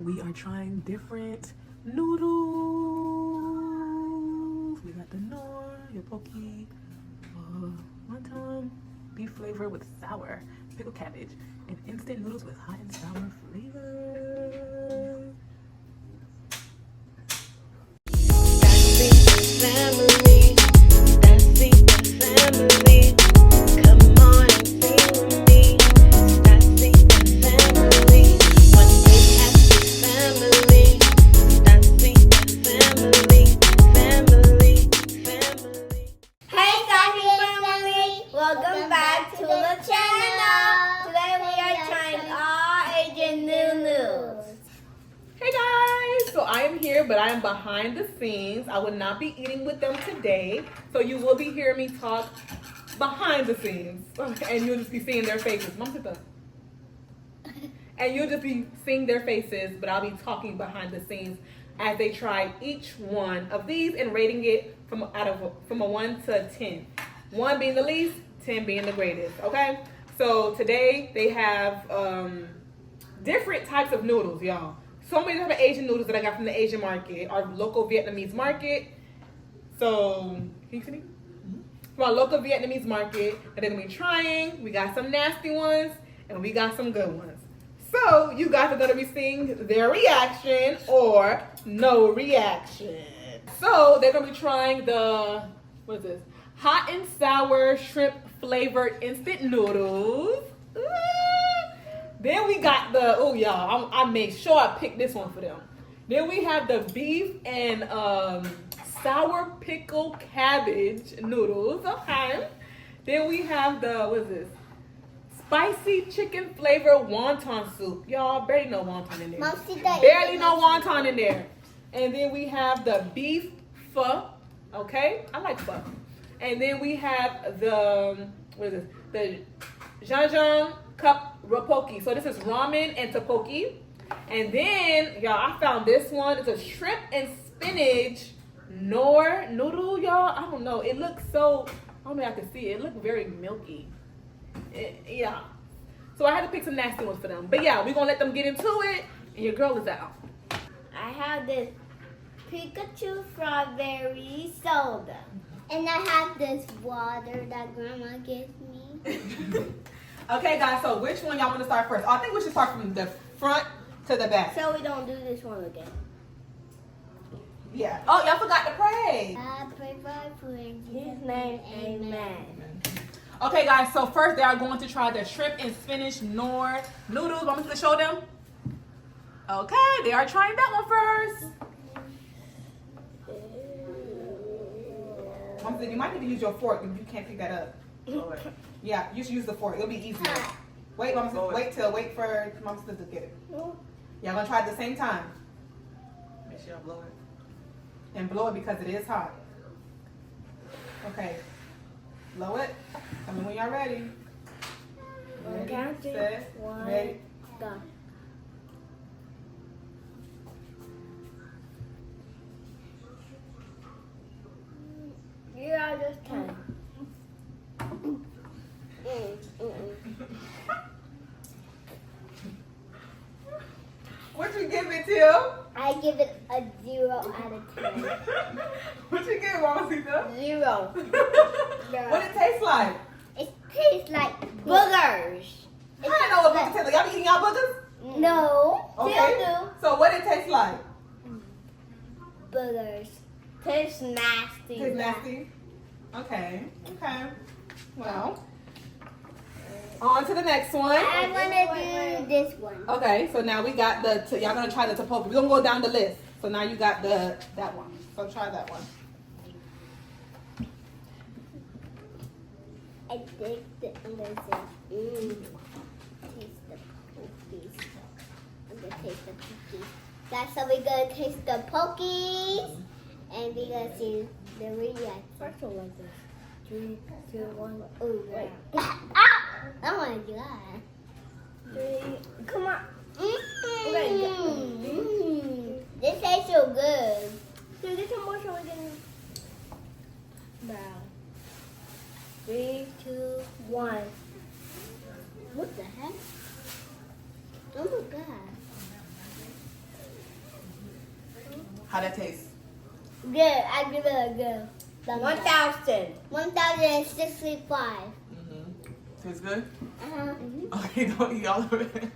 We are trying different noodles. We got the nor, your poke, wonton, beef flavor with sour, pickled cabbage, and instant noodles with hot and sour flavor. Family, that's the family. Come on and sing with me. That's the family. One big happy family. That's the family. Family. Hey Sassy family! Welcome back to the channel! Today we are trying all Asian noodles. Hey guys, so I am here, but I am behind the scenes. I will not be eating with them today, so you will be hearing me talk behind the scenes, and you'll just be seeing their faces. Mom, sit down. And you'll just be seeing their faces, but I'll be talking behind the scenes as they try each one of these and rating it from a 1 to 10. 1 being the least, 10 being the greatest. Okay. So today they have different types of noodles, y'all. So many different Asian noodles that I got from the Asian market, our local Vietnamese market. So, can you see me? From our local Vietnamese market that they're gonna be trying. We got some nasty ones and we got some good ones. So, you guys are gonna be seeing their reaction or no reaction. So, they're gonna be trying the, what is this? Hot and sour shrimp flavored instant noodles. Then we got the, oh y'all, I made sure I picked this one for them. Then we have the beef and sour pickle cabbage noodles, okay. Then we have the, what is this? Spicy chicken flavor wonton soup. Y'all barely no wonton in there. Mom, see that? Barely no wonton in there. And then we have the beef pho, okay. I like pho. And then we have the, what is this? The jjajang cup rapoki. So this is ramen and tteokbokki. And then, y'all, I found this one. It's a shrimp and spinach nor noodle, y'all. I don't know. It looks so, I don't know if I can see it. It looks very milky. Yeah. So I had to pick some nasty ones for them. But yeah, we're going to let them get into it. And your girl is out. I have this Pikachu strawberry soda. And I have this water that Grandma gives me. Okay, guys, so which one y'all want to start first? I think we should start from the front to the back. So we don't do this one again. Yeah. Oh, y'all forgot to pray. I pray for in His name, amen. Okay, guys, so first they are going to try the shrimp and spinach nor noodles. Want me to show them? Okay, they are trying that one first. Mom said you might need to use your fork if you can't pick that up. Yeah, you should use the fork. It'll be easier. Wait, Mom said, wait for Mom said to get it. Y'all gonna try it at the same time. Make sure I blow it. And blow it because it is hot. Okay. Blow it. Tell me when y'all ready. Ready, set, ready. Go. You are just 10. What you give it to? I give it a 0 out of 10. What you give, Mamacita? 0. What it taste like? It tastes like boogers. I don't know what boogers taste like. Y'all be eating y'all boogers? No. Okay. Still So what it taste like? do. Boogers. Tastes nasty. Tastes nasty? Okay. Okay. Well. On to the next one. I want to do this one. Okay, so now we got the, y'all gonna try the tteokbokki. We're gonna go down the list. So now you got that one. So try that one. I think I'm going to say, taste the pokies. I'm going to taste the pokies. Guys, so we're going to taste the pokies. And we're going to see the reaction. First one like this. 3, 2, 1. Oh, wait. Ah! I want to do that. 3. Come on. This tastes so good. So get some more so we can brown. 3, 2, 1. What the heck? Oh my god. How that taste? Good. I give it a good. 1,000. 1,065. Tastes good? Uh-huh. Okay, don't eat all of it.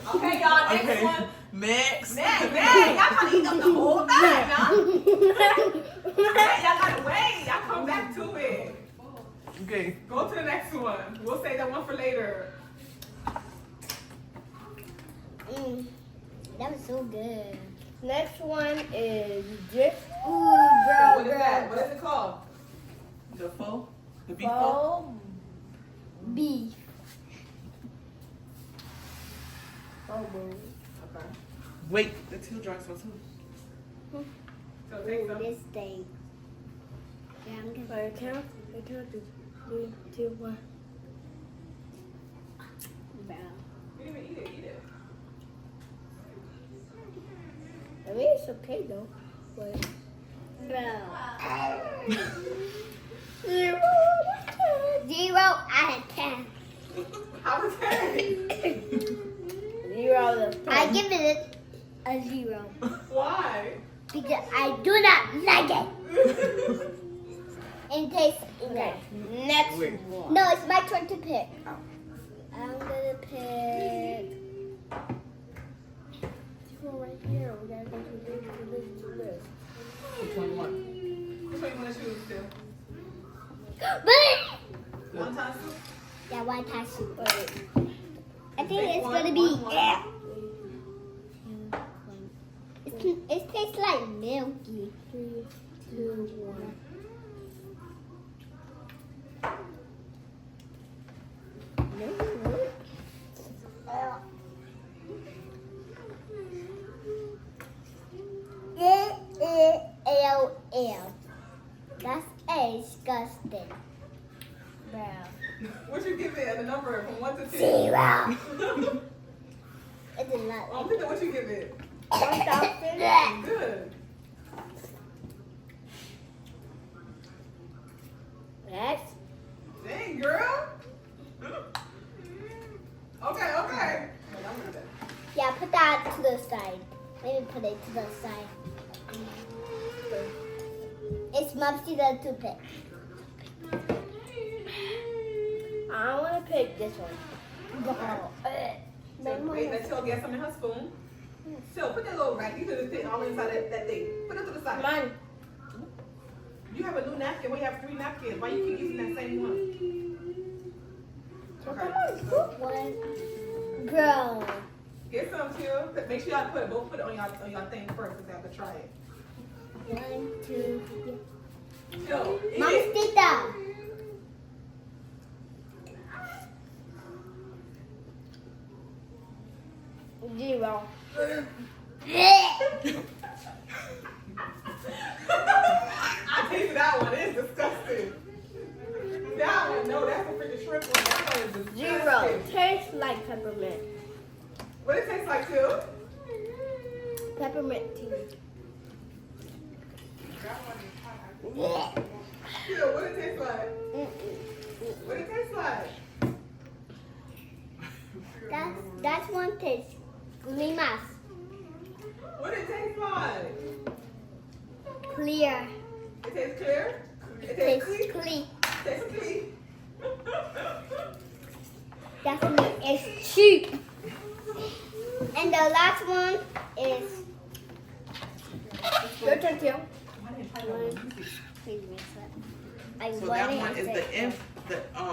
Okay, y'all, next Okay, one. next. Y'all gotta eat up the whole thing, y'all. Y'all gotta wait. Y'all come back to it. Okay. Go to the next one. We'll save that one for later. That was so good. Next one is this. Ooh, What is that? What is it called? The pho? The beef pho? Beef. Okay. Wait, the two drinks one too. So take some. This thing. Yeah, I'm gonna. Alright, count. 3, 2, 1. Bro. You didn't even eat it. Eat it. I mean, it's okay though. But Bro. 0 0 out of 10. How was that? 0 out of 10. I give it a 0 Why? because I do not like it. It tastes Okay, next Wait. one. No, it's my turn to pick. I'm gonna pick. This one right here. We gotta go to this, to this, to this. Which one you want? Which one you want to choose still? But One time soup? yeah, one time soup. Wait. I think Take it's one, gonna be. one. It tastes like milky. 3, 2, 1. L. That's disgusting. Bro. What you give it as a number from 1 to 10? 0. It did not Oh, like what you give it? 1,000. Good. Next. Dang, girl. Okay. Yeah, put that to the side. Let me put it to the side. It's Mumsy the toothpick. I want to pick this one. So wait until I get some in her spoon. So put that little rack. You could just fit all inside that thing. Put it to the side. Mine. You have a new napkin. We have 3 napkins. Why you keep using that same one? Okay. One. Bro. Get some too. Make sure y'all put it on y'all thing first because I have to try it. 1, 2, 3. Yo, eat it. Mamacita. Zero. I tasted that one. It's disgusting. That one, no, that's a freaking shrimp one. That one is disgusting. Zero. Tastes like peppermint. What it tastes like too? Peppermint tea. Yeah, what it tastes like? What it tastes like? That's one taste. Limas. What it tastes like? Clear. It tastes clear? It Tastes tastes clean? clean. Tastes clean? Definitely it's cheap. And the last one is Your turn, Kim. please mix it. I So want that it one and is say-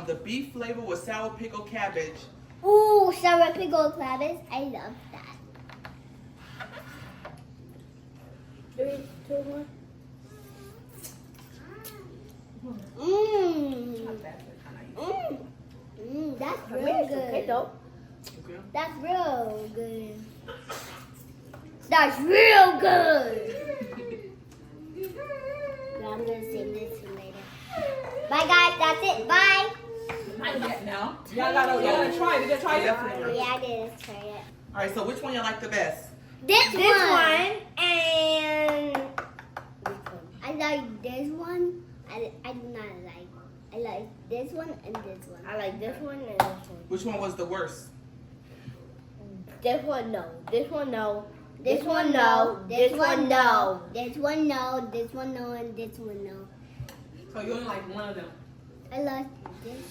the beef flavor with sour pickle cabbage. Ooh, sour pickle cabbage. I love that. 3, 2, 1. That's I real mean, it's okay good. though. Okay. That's real good. That's real good. But I'm gonna save this for later. Bye guys, that's it. Bye. Not yet now. Y'all gotta try it. You gonna try it? Definitely. Yeah, I did try it. All right, so which one y'all like the best? This This one and I like this one. I do not like. I like this one and this one. I like this one and this one. Which one was the worst? This one no. This one no. This one no. This one no. This one no. This one no. And this one no. So you only like one of them. I love this.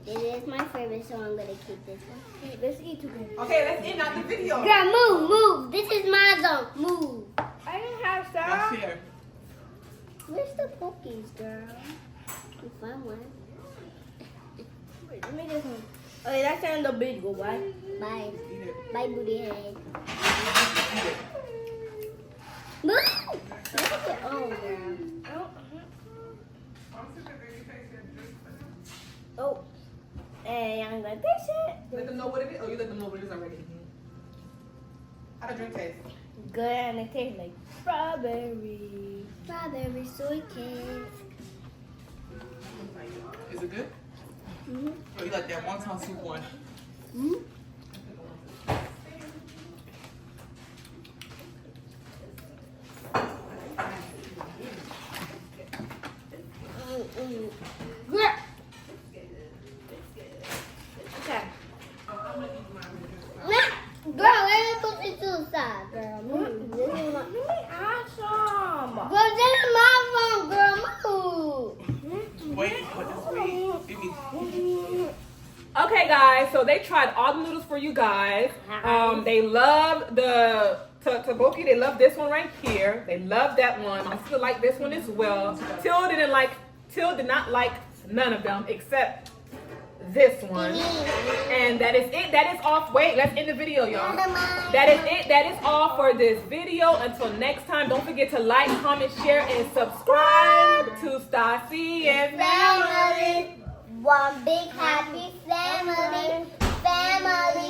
This is my favorite, so I'm gonna keep this one. Let's eat together. Okay, let's end out the video. Girl, move. This is my zone. Move. I didn't have Let's some. share. Where's the pokies, girl? You find one. Wait, let me get some. Okay, that's in the big go, bye. Bye. Eat it. Bye, booty head. Eat it. Move. Look at it. Oh, girl. Oh. And I'm gonna taste it. Let them know what it is. Oh, you let them know what it is already. How the drink taste? Good, and it tastes like strawberry. Strawberry soy cake. Is it good? Mm-hmm. Or you like that wonton soup one? Mm-hmm. Girl. Okay. Girl, let me put you to the side, girl. Move. This is my... Let me add some. Girl, this is my phone, girl. Move. Wait, what is wait? Give me. Okay, guys. So they tried all the noodles for you guys. They love the tteokbokki. They love this one right here. They love that one. My sister liked this one as well. Till did not like none of them except this one. And that is it. That is all. Wait, let's end the video, y'all. That is it. That is all for this video. Until next time, don't forget to like, comment, share, and subscribe to Stassi and Family. One big happy family. Family.